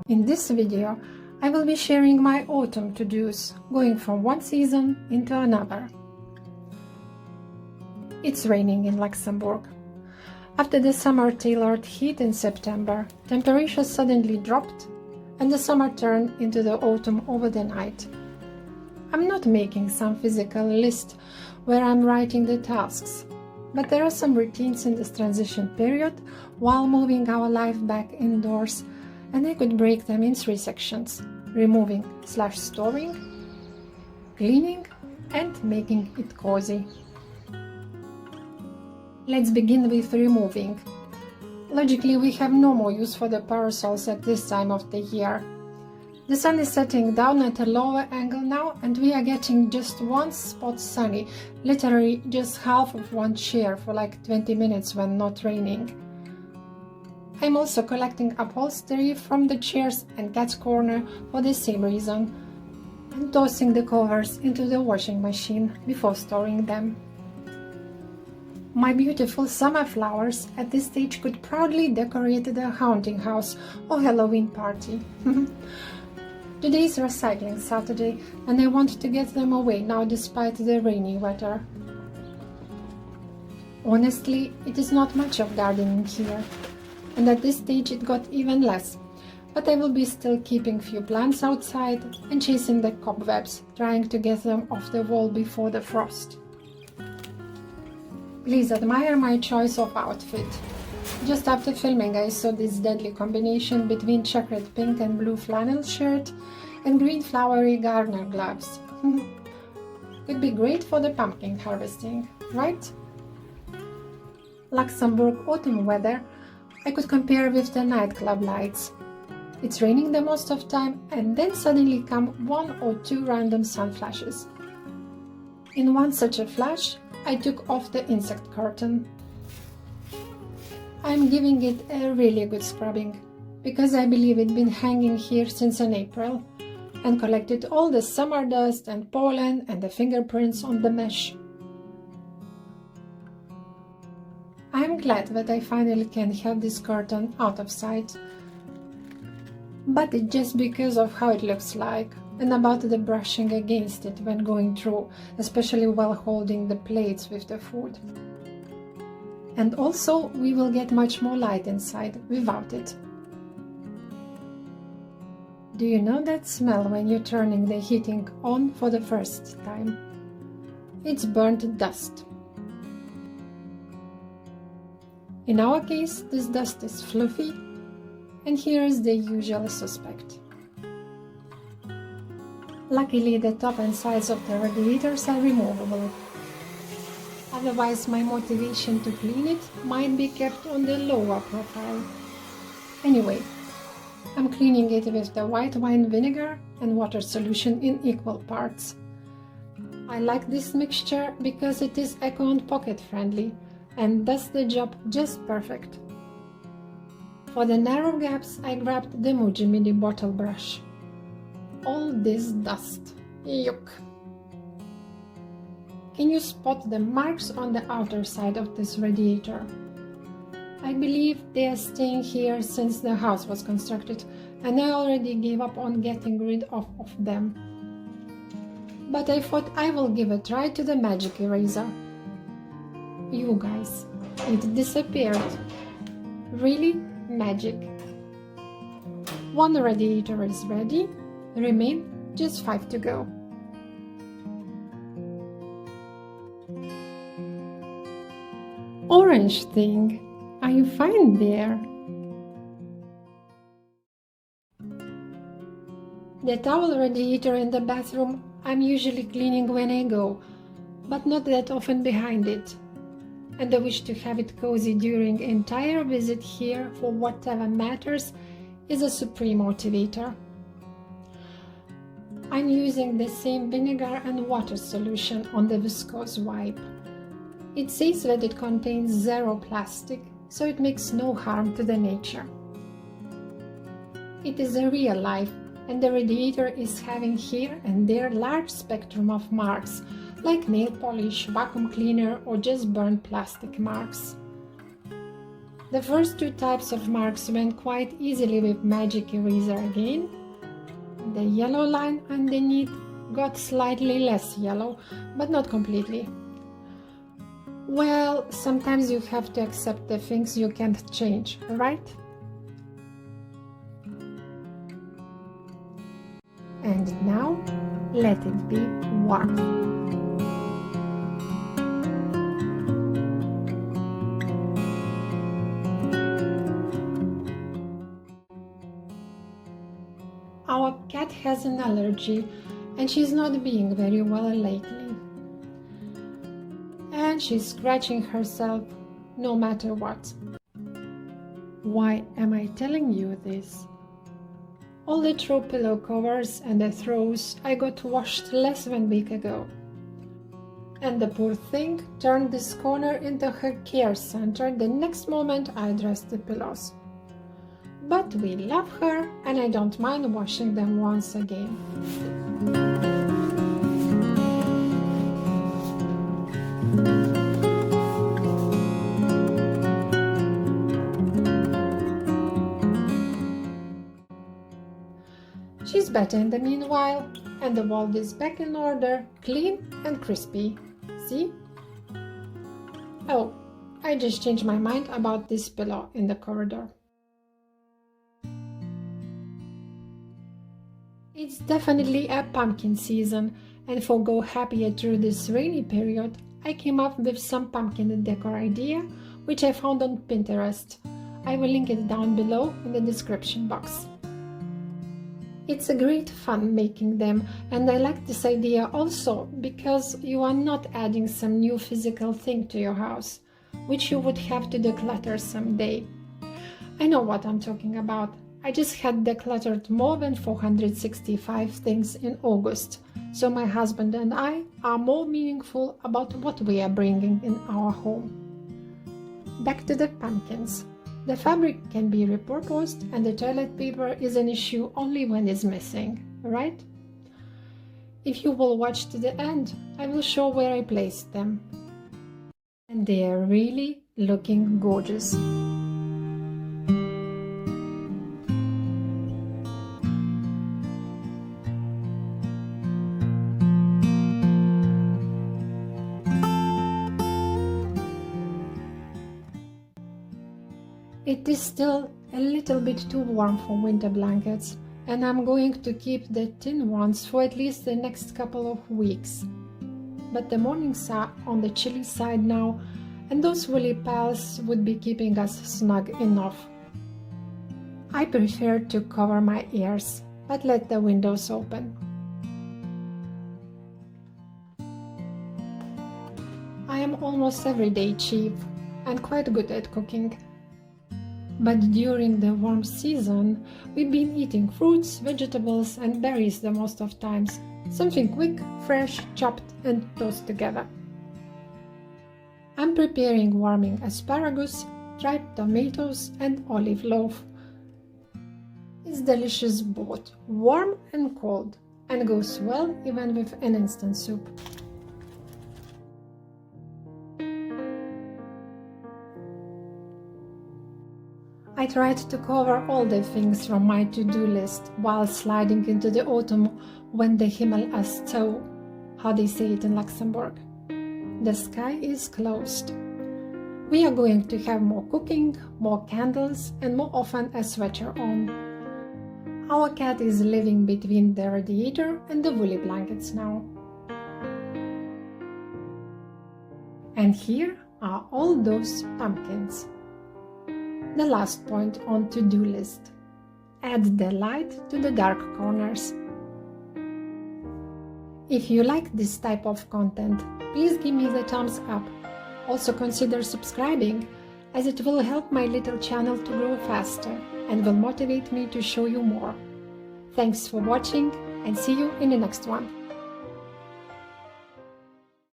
In this video, I will be sharing my autumn to-dos, going from one season into another. It's raining in Luxembourg. After the summer-tailored heat in September, temperatures suddenly dropped and the summer turned into the autumn over the night. I'm not making some physical list where I'm writing the tasks, but there are some routines in this transition period while moving our life back indoors, and I could break them in 3 sections: removing/storing, cleaning, and making it cozy. Let's begin with removing. Logically, we have no more use for the parasols at this time of the year. The sun is setting down at a lower angle now, and we are getting just one spot sunny, literally just half of one chair for like 20 minutes when not raining. I'm also collecting upholstery from the chairs and cat's corner for the same reason, and tossing the covers into the washing machine before storing them. My beautiful summer flowers at this stage could proudly decorate the haunting house or Halloween party. Today is recycling Saturday, and I want to get them away now despite the rainy weather. Honestly, it is not much of gardening here, and at this stage it got even less, but I will be still keeping few plants outside and chasing the cobwebs, trying to get them off the wall before the frost. Please admire my choice of outfit. Just after filming, I saw this deadly combination between checkered pink and blue flannel shirt and green flowery gardener gloves. Could be great for the pumpkin harvesting, right? Luxembourg autumn weather I could compare with the nightclub lights. It's raining the most of time, and then suddenly come 1 or 2 random sun flashes. In one such a flash, I took off the insect curtain. I'm giving it a really good scrubbing, because I believe it's been hanging here since in April, and collected all the summer dust and pollen and the fingerprints on the mesh. I'm glad that I finally can have this curtain out of sight, but it's just because of how it looks like, and about the brushing against it when going through, especially while holding the plates with the food. And also, we will get much more light inside without it. Do you know that smell when you're turning the heating on for the first time? It's burnt dust. In our case, this dust is fluffy, and here is the usual suspect. Luckily, the top and sides of the radiators are removable. Otherwise, my motivation to clean it might be kept on the lower profile. Anyway, I'm cleaning it with the white wine vinegar and water solution in equal parts. I like this mixture because it is eco and pocket friendly and does the job just perfect. For the narrow gaps, I grabbed the Muji Mini bottle brush. All this dust. Yuck! Can you spot the marks on the outer side of this radiator? I believe they are staying here since the house was constructed, and I already gave up on getting rid of them. But I thought I will give a try to the magic eraser. You guys, it disappeared. Really magic. One radiator is ready. Remain just 5 to go. Orange thing, are you fine there? The towel radiator in the bathroom I'm usually cleaning when I go, but not that often behind it. And the wish to have it cozy during entire visit here for whatever matters is a supreme motivator. I'm using the same vinegar and water solution on the viscose wipe. It says that it contains 0 plastic, so it makes no harm to the nature. It is a real life, and the radiator is having here and there large spectrum of marks, like nail polish, vacuum cleaner, or just burnt plastic marks. The first two types of marks went quite easily with magic eraser again. The yellow line underneath got slightly less yellow, but not completely. Well, sometimes you have to accept the things you can't change, right? And now, let it be warm. Our cat has an allergy and she's not being very well lately. And she's scratching herself no matter what. Why am I telling you this? All the throw pillow covers and the throws I got washed less than a week ago. And the poor thing turned this corner into her care center the next moment I dressed the pillows. But we love her and I don't mind washing them once again. She's better in the meanwhile, and the wall is back in order, clean and crispy. See? Oh, I just changed my mind about this pillow in the corridor. It's definitely a pumpkin season, and for go happier through this rainy period, I came up with some pumpkin decor idea, which I found on Pinterest. I will link it down below in the description box. It's a great fun making them, and I like this idea also because you are not adding some new physical thing to your house, which you would have to declutter someday. I know what I'm talking about. I just had decluttered more than 465 things in August, so my husband and I are more meaningful about what we are bringing in our home. Back to the pumpkins. The fabric can be repurposed and the toilet paper is an issue only when it's missing, right? If you will watch to the end, I will show where I placed them. And they are really looking gorgeous. It is still a little bit too warm for winter blankets, and I'm going to keep the thin ones for at least the next couple of weeks. But the mornings are on the chilly side now, and those woolly pals would be keeping us snug enough. I prefer to cover my ears, but let the windows open. I am almost everyday chef and quite good at cooking. But during the warm season, we've been eating fruits, vegetables and berries the most of times. Something quick, fresh, chopped and tossed together. I'm preparing warming asparagus, dried tomatoes and olive loaf. It's delicious both warm and cold, and goes well even with an instant soup. I tried to cover all the things from my to-do list while sliding into the autumn when the Himmel ist so, how they say it in Luxembourg. The sky is closed. We are going to have more cooking, more candles and more often a sweater on. Our cat is living between the radiator and the woolly blankets now. And here are all those pumpkins. The last point on to-do list. Add the light to the dark corners. If you like this type of content, please give me the thumbs up. Also consider subscribing, as it will help my little channel to grow faster and will motivate me to show you more. Thanks for watching and see you in the next one.